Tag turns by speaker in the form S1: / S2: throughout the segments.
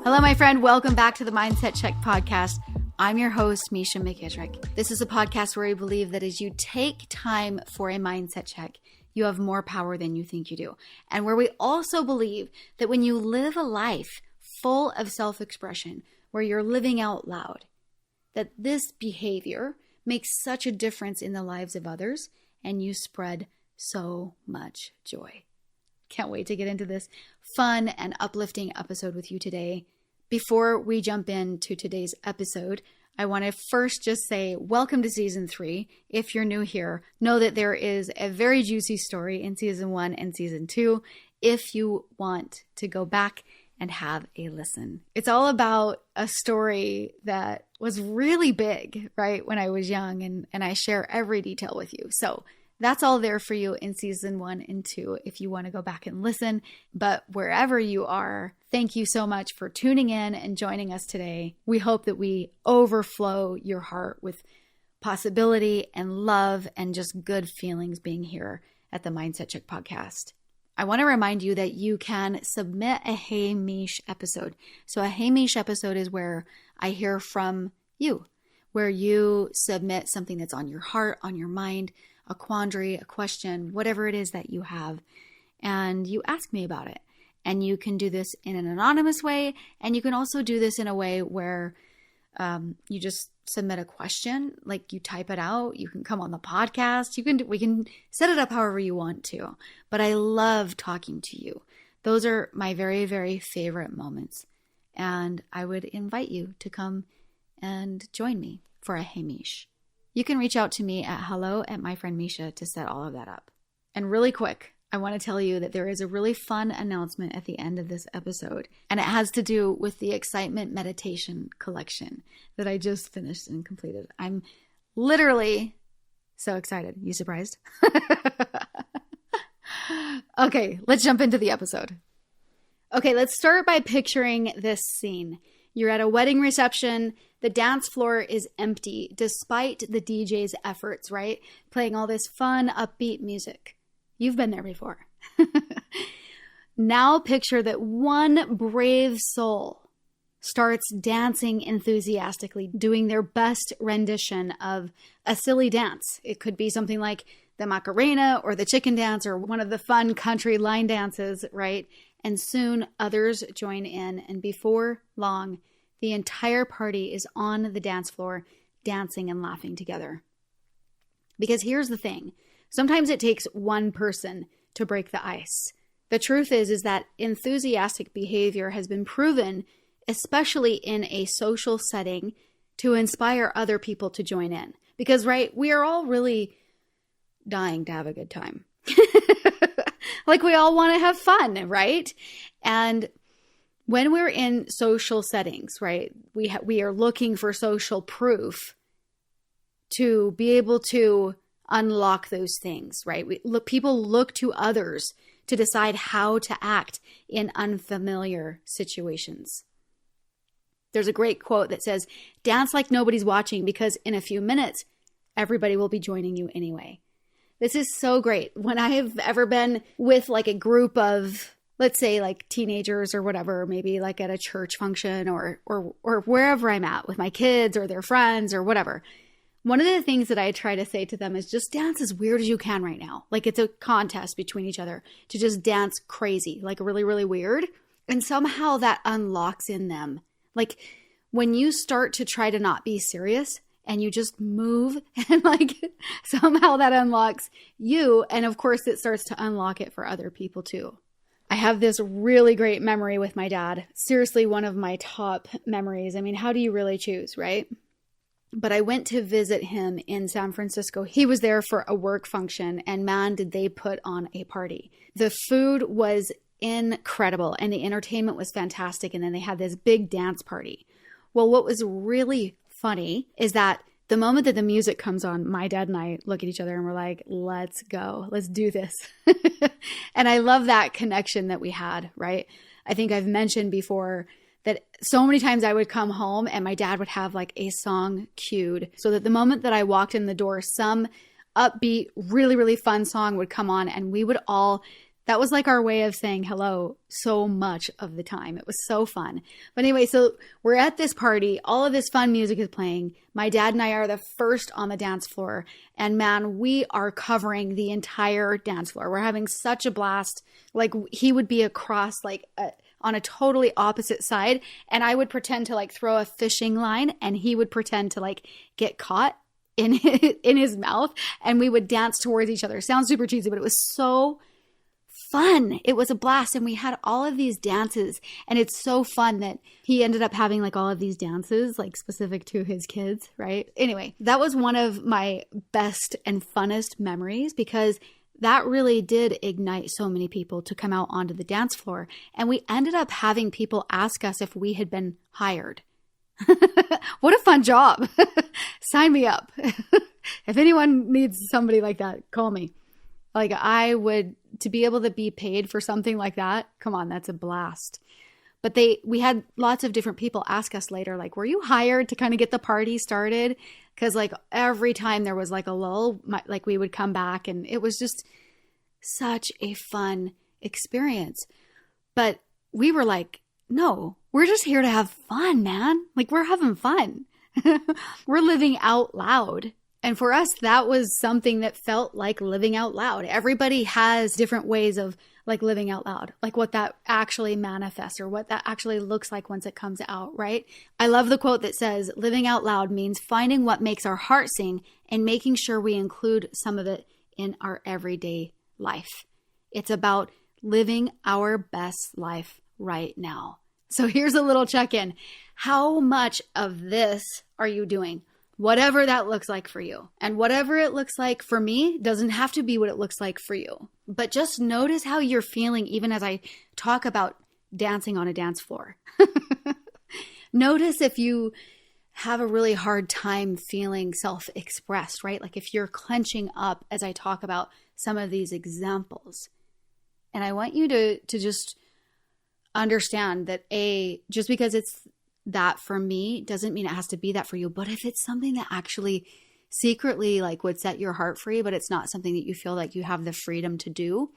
S1: Hello, my friend. Welcome back to the Mindset Check podcast. I'm your host, Misha McKittrick. This is a podcast where I believe that as you take time for a mindset check, you have more power than you think you do. And where we also believe that when you live a life full of self-expression, where you're living out loud, that this behavior makes such a difference in the lives of others, and you spread so much joy. Can't wait to get into this fun and uplifting episode with you today. Before we jump into today's episode, I want to first just say welcome to season 3. If you're new here, know that there is a very juicy story in season 1 and season 2 if you want to go back and have a listen. It's all about a story that was really big, right, when I was young, and I share every detail with you. So that's all there for you in season 1 and 2 if you want to go back and listen. But wherever you are, thank you so much for tuning in and joining us today. We hope that we overflow your heart with possibility and love and just good feelings being here at the Mindset Check podcast. I want to remind you that you can submit a Hey Mish episode. So a Hey Mish episode is where I hear from you, where you submit something that's on your heart, on your mind, a quandary, a question, whatever it is that you have, and you ask me about it. And you can do this in an anonymous way, and you can also do this in a way where you just submit a question, like you type it out. You can come on the podcast. We can set it up however you want to. But I love talking to you. Those are my very, very favorite moments, and I would invite you to come and join me for a Hey Mish. You can reach out to me at hello@myfriendmisha to set all of that up. And really quick, I want to tell you that there is a really fun announcement at the end of this episode, and it has to do with the Excitement Meditation Collection that I just finished and completed. I'm literally so excited. You surprised? Okay, let's jump into the episode. Okay, let's start by picturing this scene. You're at a wedding reception. The dance floor is empty despite the DJ's efforts, right? Playing all this fun, upbeat music. You've been there before. Now picture that one brave soul starts dancing enthusiastically, doing their best rendition of a silly dance. It could be something like the Macarena or the chicken dance or one of the fun country line dances, right? And soon others join in, and before long, the entire party is on the dance floor, dancing and laughing together. Because here's the thing. Sometimes it takes one person to break the ice. The truth is that enthusiastic behavior has been proven, especially in a social setting, to inspire other people to join in. Because, right, we are all really dying to have a good time. Like we all want to have fun, right? And when we're in social settings, right, we are looking for social proof to be able to unlock those things, right? People look to others to decide how to act in unfamiliar situations. There's a great quote that says, "Dance like nobody's watching, because in a few minutes, everybody will be joining you anyway." This is so great. When I have ever been with like a group of, let's say like teenagers or whatever, maybe like at a church function or wherever I'm at with my kids or their friends or whatever. One of the things that I try to say to them is just dance as weird as you can right now. Like it's a contest between each other to just dance crazy, like really, really weird. And somehow that unlocks in them. Like when you start to try to not be serious and you just move and like somehow that unlocks you. And of course it starts to unlock it for other people too. I have this really great memory with my dad. Seriously, one of my top memories. I mean, how do you really choose, right? But I went to visit him in San Francisco. He was there for a work function, and man, did they put on a party. The food was incredible and the entertainment was fantastic. And then they had this big dance party. Well, what was really funny is that the moment that the music comes on, my dad and I look at each other and we're like, let's go, let's do this. And I love that connection that we had, right? I think I've mentioned before that so many times I would come home and my dad would have like a song queued so that the moment that I walked in the door, some upbeat, really, really fun song would come on, and we would all, that was like our way of saying hello so much of the time. It was so fun. But anyway, so we're at this party. All of this fun music is playing. My dad and I are the first on the dance floor. And man, we are covering the entire dance floor. We're having such a blast. Like he would be across like on a totally opposite side. And I would pretend to like throw a fishing line and he would pretend to like get caught in his mouth. And we would dance towards each other. Sounds super cheesy, but it was so fun. It was a blast. And we had all of these dances, and it's so fun that he ended up having like all of these dances, like specific to his kids, right? Anyway, that was one of my best and funnest memories because that really did ignite so many people to come out onto the dance floor. And we ended up having people ask us if we had been hired. What a fun job. Sign me up. If anyone needs somebody like that, call me. Like I would, to be able to be paid for something like that, come on, that's a blast. But we had lots of different people ask us later, like, were you hired to kind of get the party started? Because like every time there was like a lull, like we would come back, and it was just such a fun experience. But we were like, no, we're just here to have fun, man. Like we're having fun. We're living out loud. And for us, that was something that felt like living out loud. Everybody has different ways of like living out loud, like what that actually manifests or what that actually looks like once it comes out, right? I love the quote that says, living out loud means finding what makes our heart sing and making sure we include some of it in our everyday life. It's about living our best life right now. So here's a little check-in. How much of this are you doing? Whatever that looks like for you. And whatever it looks like for me doesn't have to be what it looks like for you. But just notice how you're feeling even as I talk about dancing on a dance floor. Notice if you have a really hard time feeling self-expressed, right? Like if you're clenching up as I talk about some of these examples. And I want you to just understand that just because it's that for me doesn't mean it has to be that for you. But if it's something that actually secretly like would set your heart free, but it's not something that you feel like you have the freedom to do,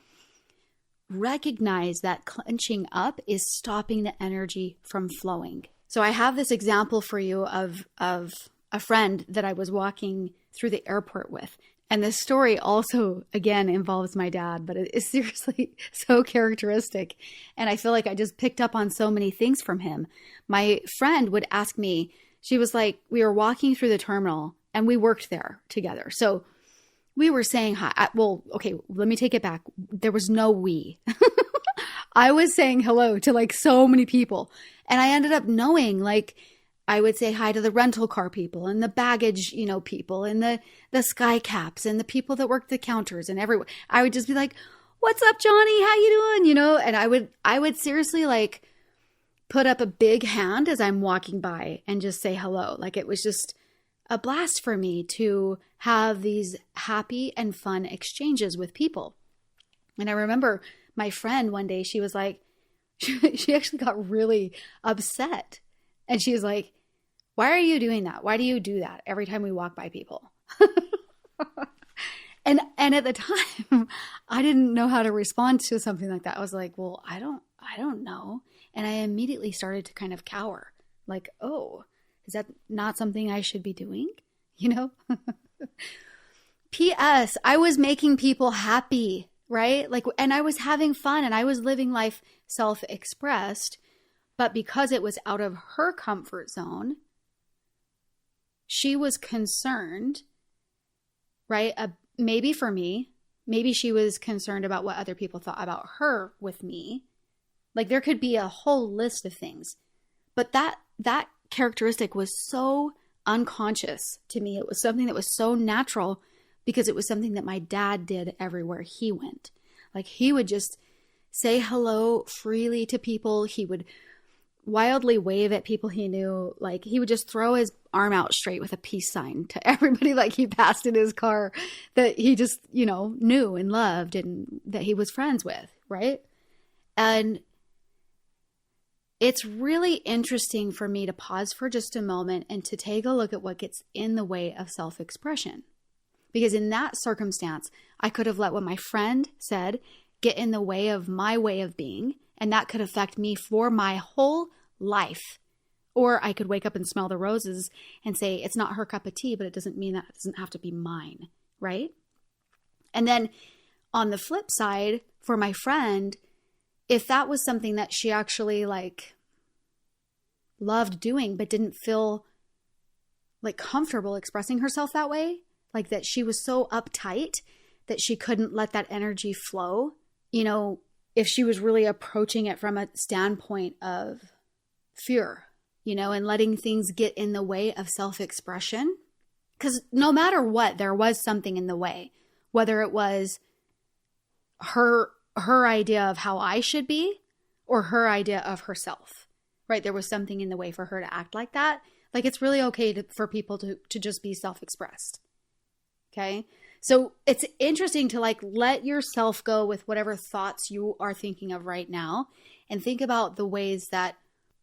S1: recognize that clenching up is stopping the energy from flowing. So I have this example for you of a friend that I was walking through the airport with. And this story also, again, involves my dad, but it is seriously so characteristic. And I feel like I just picked up on so many things from him. My friend would ask me, she was like, we were walking through the terminal and we worked there together. So we were saying hi. Well, okay, let me take it back. There was no we. I was saying hello to like so many people. And I ended up knowing like, I would say hi to the rental car people and the baggage, people and the sky caps and the people that work the counters and everyone. I would just be like, what's up, Johnny? How you doing? And I would seriously like put up a big hand as I'm walking by and just say hello. Like it was just a blast for me to have these happy and fun exchanges with people. And I remember my friend one day, she was like, she actually got really upset. And she was like, why are you doing that? Why do you do that every time we walk by people? And at the time, I didn't know how to respond to something like that. I was like, well, I don't know. And I immediately started to kind of cower. Like, oh, is that not something I should be doing? P.S. I was making people happy, right? Like, and I was having fun and I was living life self-expressed. But because it was out of her comfort zone, she was concerned, right? Maybe for me, maybe she was concerned about what other people thought about her with me. Like there could be a whole list of things. But that characteristic was so unconscious to me. It was something that was so natural because it was something that my dad did everywhere he went. Like he would just say hello freely to people. He would wildly wave at people he knew. Like he would just throw his arm out straight with a peace sign to everybody like he passed in his car that he just, knew and loved and that he was friends with, right? And it's really interesting for me to pause for just a moment and to take a look at what gets in the way of self-expression. Because in that circumstance, I could have let what my friend said get in the way of my way of being, and that could affect me for my whole life. Or I could wake up and smell the roses and say, it's not her cup of tea, but it doesn't mean that it doesn't have to be mine, right? And then on the flip side, for my friend, if that was something that she actually like loved doing, but didn't feel like comfortable expressing herself that way, like that she was so uptight that she couldn't let that energy flow, you know, if she was really approaching it from a standpoint of fear, you know, and letting things get in the way of self-expression. Because no matter what, there was something in the way, whether it was her idea of how I should be or her idea of herself, right? There was something in the way for her to act like that. Like, it's really okay for people to just be self-expressed. Okay. So it's interesting to like let yourself go with whatever thoughts you are thinking of right now and think about the ways that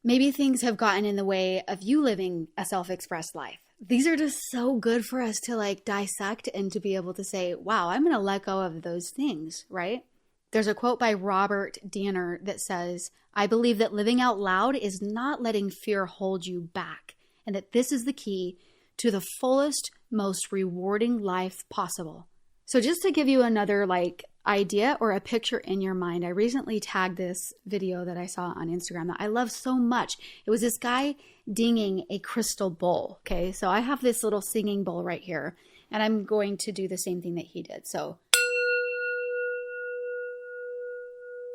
S1: maybe things have gotten in the way of you living a self-expressed life. These are just so good for us to like dissect and to be able to say, wow, I'm going to let go of those things, right? There's a quote by Robert Danner that says, I believe that living out loud is not letting fear hold you back, and that this is the key to the fullest, most rewarding life possible. So just to give you another like idea or a picture in your mind, I recently tagged this video that I saw on Instagram that I love so much. It was this guy dinging a crystal bowl. Okay, so I have this little singing bowl right here, and I'm going to do the same thing that he did. So,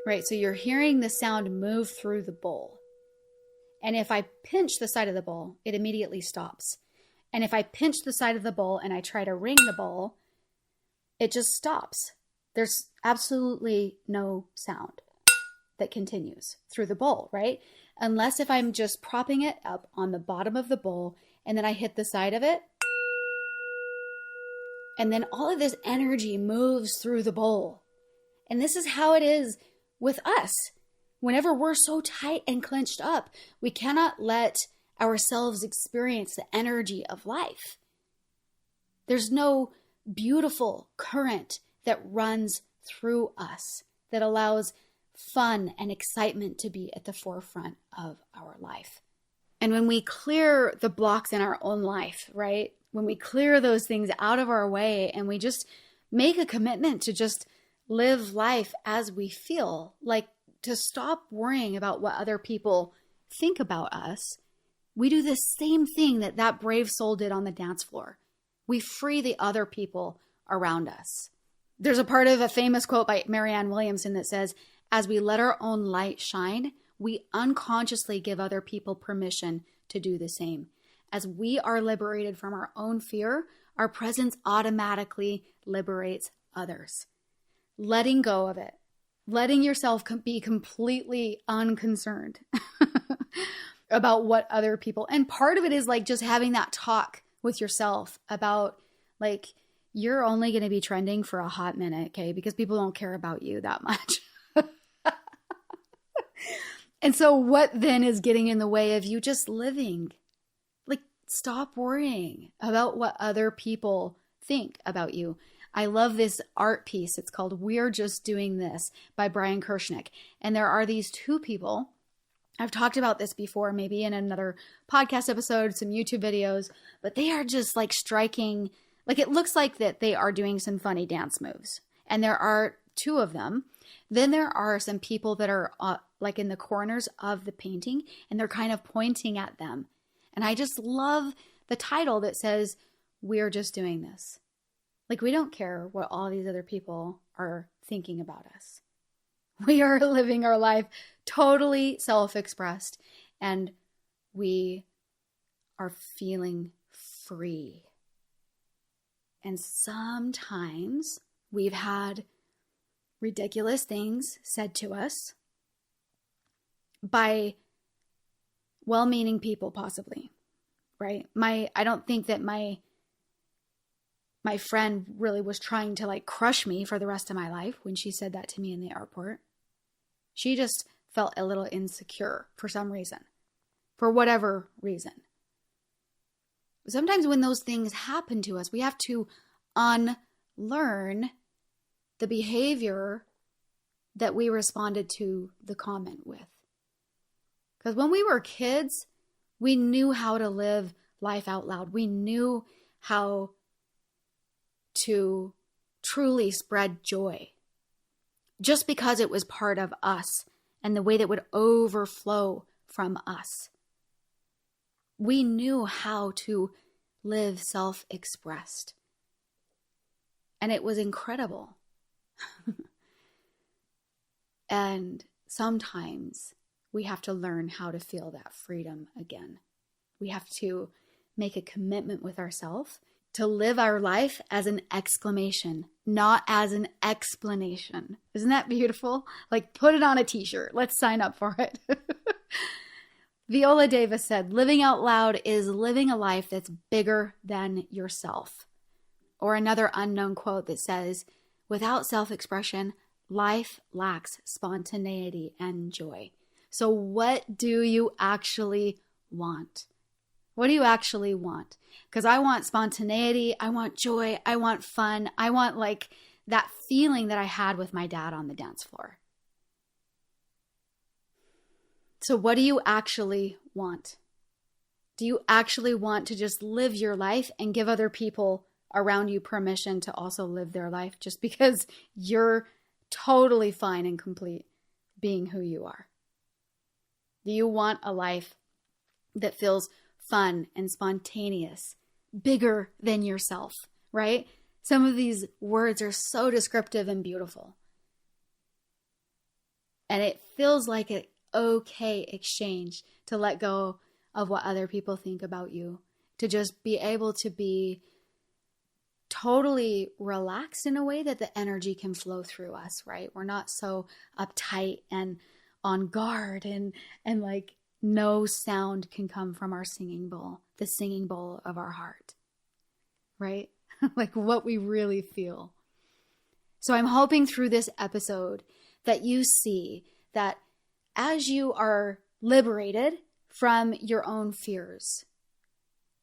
S1: right, so you're hearing the sound move through the bowl. And if I pinch the side of the bowl, it immediately stops. And if I pinch the side of the bowl and I try to ring the bowl, it just stops. There's absolutely no sound that continues through the bowl, right? Unless if I'm just propping it up on the bottom of the bowl and then I hit the side of it. And then all of this energy moves through the bowl. And this is how it is with us. Whenever we're so tight and clenched up, we cannot let ourselves experience the energy of life. There's no beautiful current that runs through us that allows fun and excitement to be at the forefront of our life. And when we clear the blocks in our own life, right? When we clear those things out of our way and we just make a commitment to just live life as we feel, like to stop worrying about what other people think about us, we do the same thing that that brave soul did on the dance floor. We free the other people around us. There's a part of a famous quote by Marianne Williamson that says, as we let our own light shine, we unconsciously give other people permission to do the same. As we are liberated from our own fear, our presence automatically liberates others. Letting go of it. Letting yourself be completely unconcerned about what other people, and part of it is like just having that talk with yourself about like, you're only going to be trending for a hot minute, okay? Because people don't care about you that much. And so what then is getting in the way of you just living? Like, stop worrying about what other people think about you. I love this art piece. It's called We're Just Doing This by Brian Kirshnick. And there are these two people. I've talked about this before, maybe in another podcast episode, some YouTube videos, but they are just like striking, like it looks like that they are doing some funny dance moves. And there are two of them. Then there are some people that are like in the corners of the painting and they're kind of pointing at them. And I just love the title that says, We're Just Doing This. Like, we don't care what all these other people are thinking about us. We are living our life totally self-expressed and we are feeling free. And sometimes we've had ridiculous things said to us by well-meaning people, possibly, right? I don't think that my friend really was trying to like crush me for the rest of my life when she said that to me in the airport. She just felt a little insecure for some reason, for whatever reason. Sometimes when those things happen to us, we have to unlearn the behavior that we responded to the comment with. Because when we were kids, we knew how to live life out loud. We knew how to truly spread joy just because it was part of us and the way that would overflow from us. We knew how to live self-expressed. And it was incredible. And sometimes we have to learn how to feel that freedom again. We have to make a commitment with ourselves to live our life as an exclamation, not as an explanation. Isn't that beautiful? Like, put it on a t-shirt. Let's sign up for it. Viola Davis said, living out loud is living a life that's bigger than yourself. Or another unknown quote that says, without self-expression, life lacks spontaneity and joy. So what do you actually want? What do you actually want? Because I want spontaneity, I want joy, I want fun, I want like that feeling that I had with my dad on the dance floor. So what do you actually want? Do you actually want to just live your life and give other people around you permission to also live their life just because you're totally fine and complete being who you are? Do you want a life that feels fun and spontaneous, bigger than yourself, right? Some of these words are so descriptive and beautiful. And it feels like an okay exchange to let go of what other people think about you, to just be able to be totally relaxed in a way that the energy can flow through us, right? We're not so uptight and on guard and like no sound can come from our singing bowl, the singing bowl of our heart, right? Like what we really feel. So I'm hoping through this episode that you see that as you are liberated from your own fears,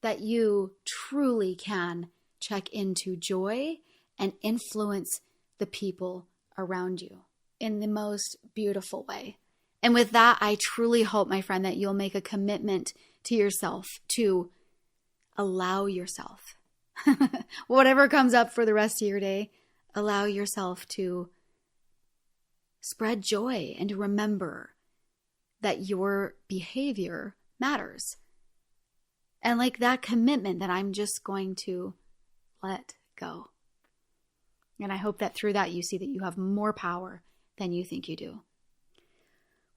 S1: that you truly can check into joy and influence the people around you in the most beautiful way. And with that, I truly hope, my friend, that you'll make a commitment to yourself to allow yourself, whatever comes up for the rest of your day, allow yourself to spread joy and to remember that your behavior matters. And like that commitment that I'm just going to let go. And I hope that through that you see that you have more power than you think you do.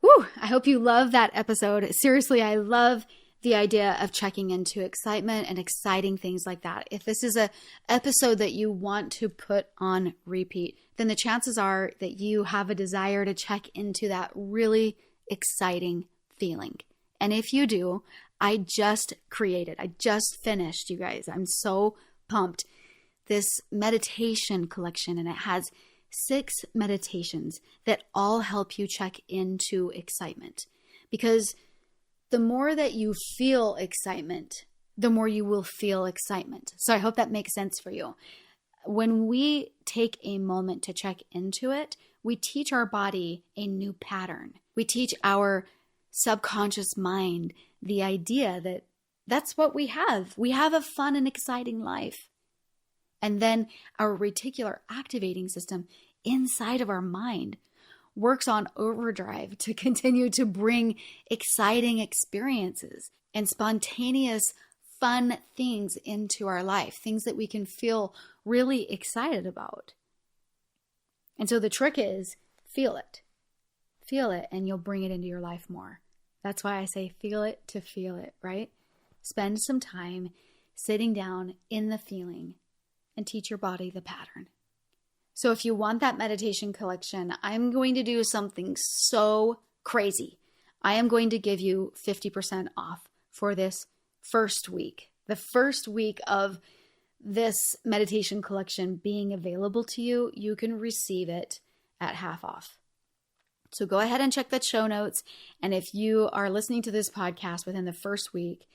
S1: Whew, I hope you love that episode. Seriously, I love the idea of checking into excitement and exciting things like that. If this is an episode that you want to put on repeat, then the chances are that you have a desire to check into that really exciting feeling. And if you do, I just finished, you guys. I'm so pumped. This meditation collection, and it has 6 meditations that all help you check into excitement. Because the more that you feel excitement, the more you will feel excitement. So I hope that makes sense for you. When we take a moment to check into it, we teach our body a new pattern. We teach our subconscious mind the idea that that's what we have. We have a fun and exciting life. And then our reticular activating system inside of our mind works on overdrive to continue to bring exciting experiences and spontaneous, fun things into our life, things that we can feel really excited about. And so the trick is feel it. Feel it, and you'll bring it into your life more. That's why I say feel it to feel it, right? Spend some time sitting down in the feeling and teach your body the pattern. So if you want that meditation collection, I'm going to do something so crazy. I am going to give you 50% off for this first week. The first week of this meditation collection being available to you, you can receive it at half off. So go ahead and check the show notes. And if you are listening to this podcast within the first week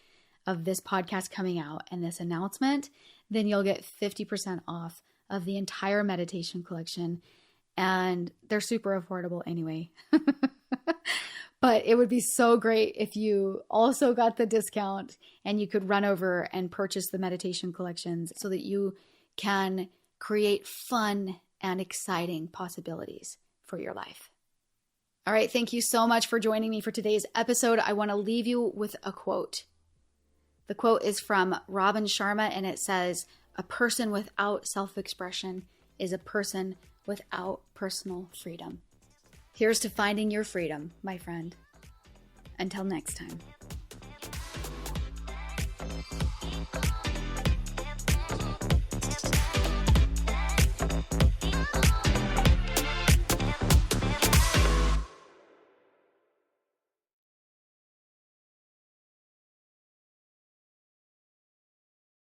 S1: of this podcast coming out and this announcement, then you'll get 50% off of the entire meditation collection. And they're super affordable anyway. But it would be so great if you also got the discount and you could run over and purchase the meditation collections so that you can create fun and exciting possibilities for your life. All right, thank you so much for joining me for today's episode. I want to leave you with a quote. The quote is from Robin Sharma, and it says, "A person without self-expression is a person without personal freedom." Here's to finding your freedom, my friend. Until next time.